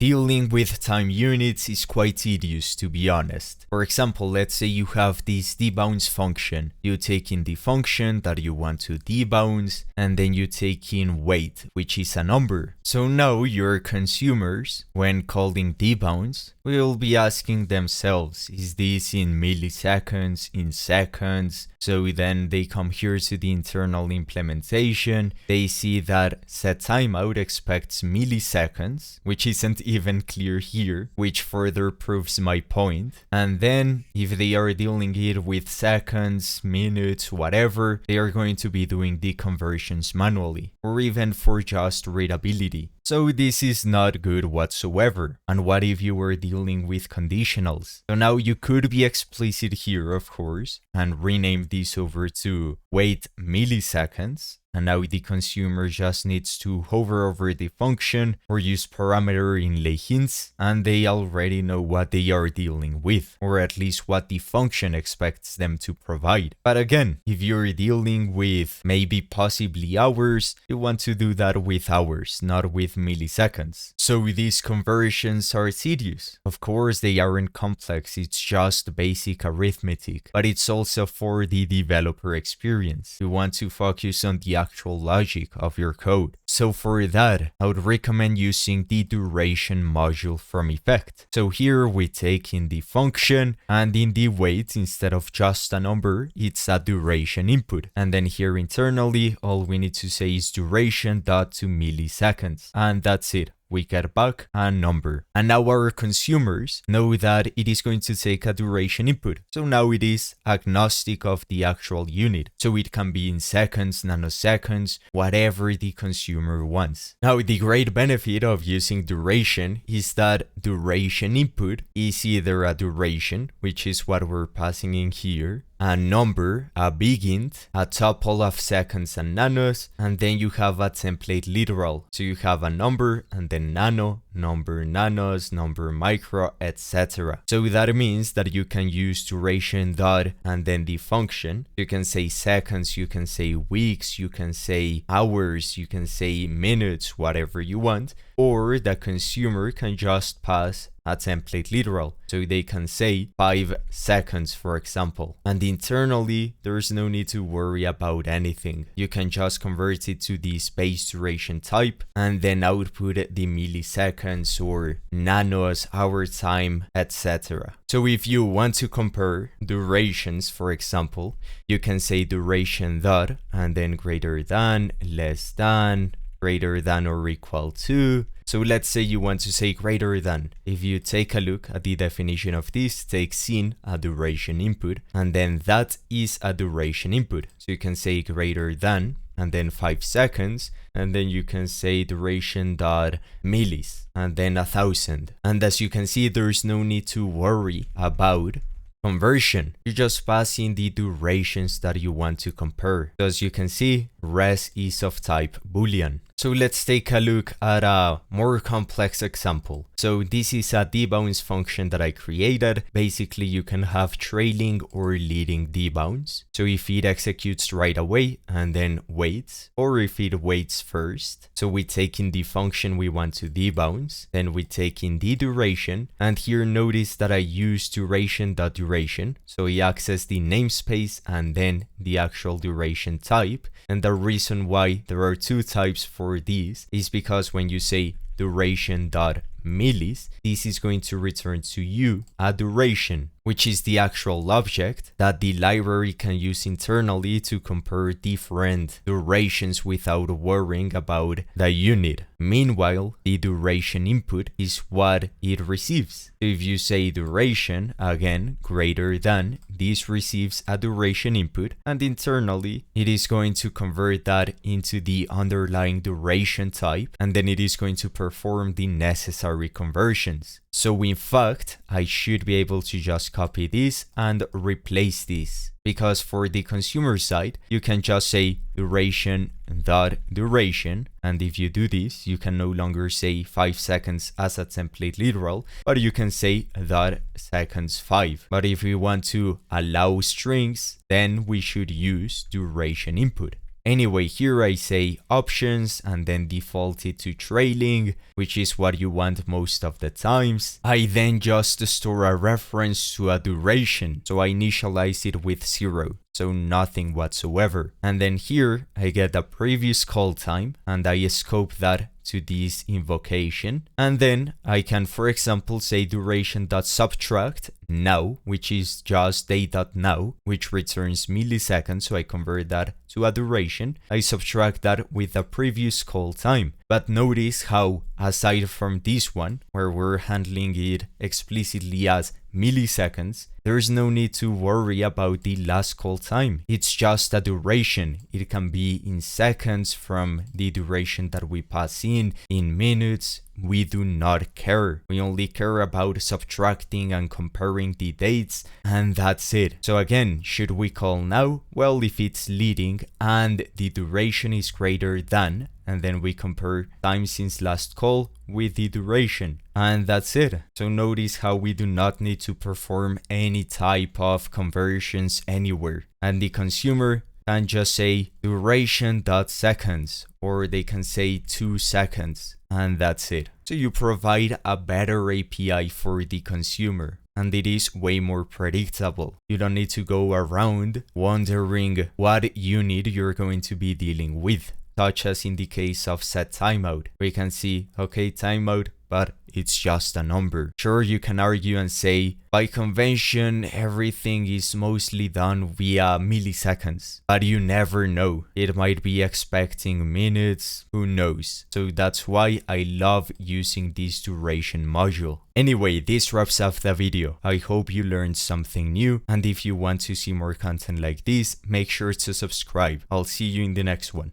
Dealing with time units is quite tedious, to be honest. For example, let's say you have this debounce function. You take in the function that you want to debounce, and then you take in weight, which is a number. So now your consumers, when calling debounce, will be asking themselves, is this in milliseconds, in seconds? So then they come here to the internal implementation, they see that setTimeout expects milliseconds, which isn't even clear here, which further proves my point. And then if they are dealing it with seconds, minutes, whatever, they are going to be doing the conversions manually, or even for just readability. So this is not good whatsoever. And what if you were dealing with conditionals? So now you could be explicit here, of course, and rename this over to wait milliseconds. And now the consumer just needs to hover over the function or use parameter inlay hints, and they already know what they are dealing with, or at least what the function expects them to provide. But again, if you're dealing with maybe possibly hours, you want to do that with hours, not with milliseconds. So these conversions are tedious. Of course, they aren't complex, it's just basic arithmetic, but it's also for the developer experience. You want to focus on the actual logic of your code. So for that, I would recommend using the duration module from effect. So here we take in the function, and in the wait, instead of just a number, it's a duration input. And then here internally, all we need to say is duration.2 milliseconds. And that's it. We get back a number. And now our consumers know that it is going to take a duration input. So now it is agnostic of the actual unit. So it can be in seconds, nanoseconds, whatever the consumer wants. Now the great benefit of using duration is that duration input is either a duration, which is what we're passing in here, a number, a big int, a tuple of seconds and nanos, and then you have a template literal. So you have a number and then nano, number nanos, number micro, etc. So that means that you can use duration dot and then the function. You can say seconds, you can say weeks, you can say hours, you can say minutes, whatever you want. Or the consumer can just pass a template literal. So they can say 5 seconds, for example. And internally, there's no need to worry about anything. You can just convert it to the space duration type and then output the milliseconds or nanos, hour time, etc. So if you want to compare durations, for example, you can say duration dot and then greater than, less than, greater than or equal to. So let's say you want to say greater than. If you take a look at the definition of this, takes in a duration input, and then that is a duration input. So you can say greater than, and then 5 seconds, and then you can say duration dot millis, and then 1,000. And as you can see, there's no need to worry about conversion. You just pass in the durations that you want to compare. So as you can see, res is of type boolean. So let's take a look at a more complex example. So this is a debounce function that I created. Basically, you can have trailing or leading debounce. So if it executes right away and then waits, or if it waits first. So we take in the function we want to debounce, then we take in the duration, and here notice that I use duration.duration. So we access the namespace and then the actual duration type. And the reason why there are two types for these is because when you say duration.millis, this is going to return to you a duration, which is the actual object that the library can use internally to compare different durations without worrying about the unit. Meanwhile, the duration input is what it receives. If you say duration, again, greater than, this receives a duration input, and internally, it is going to convert that into the underlying duration type, and then it is going to perform the necessary conversions. So in fact, I should be able to just copy this and replace this. Because for the consumer side, you can just say duration.duration. And if you do this, you can no longer say 5 seconds as a template literal, but you can say .seconds5. But if we want to allow strings, then we should use duration input. Anyway, here I say options and then default it to trailing, which is what you want most of the times. I then just store a reference to a duration, so I initialize it with 0. So nothing whatsoever. And then here I get the previous call time and I scope that to this invocation. And then I can, for example, say duration.subtract now, which is just day.now, which returns milliseconds. So I convert that to a duration. I subtract that with the previous call time. But notice how, aside from this one, where we're handling it explicitly as milliseconds, there's no need to worry about the last call time. It's just a duration. It can be in seconds from the duration that we pass in minutes. We do not care. We only care about subtracting and comparing the dates, and that's it. So again, should we call now? Well, if it's leading and the duration is greater than, and then we compare time since last call with the duration, and that's it. So notice how we do not need to perform any type of conversions anywhere, and the consumer can just say duration.seconds, or they can say 2 seconds, and that's it. So you provide a better API for the consumer, and it is way more predictable. You don't need to go around wondering what unit you're going to be dealing with, such as in the case of set timeout. We can see, okay, timeout, but it's just a number. Sure, you can argue and say, by convention, everything is mostly done via milliseconds, but you never know. It might be expecting minutes, who knows? So that's why I love using this duration module. Anyway, this wraps up the video. I hope you learned something new, and if you want to see more content like this, make sure to subscribe. I'll see you in the next one.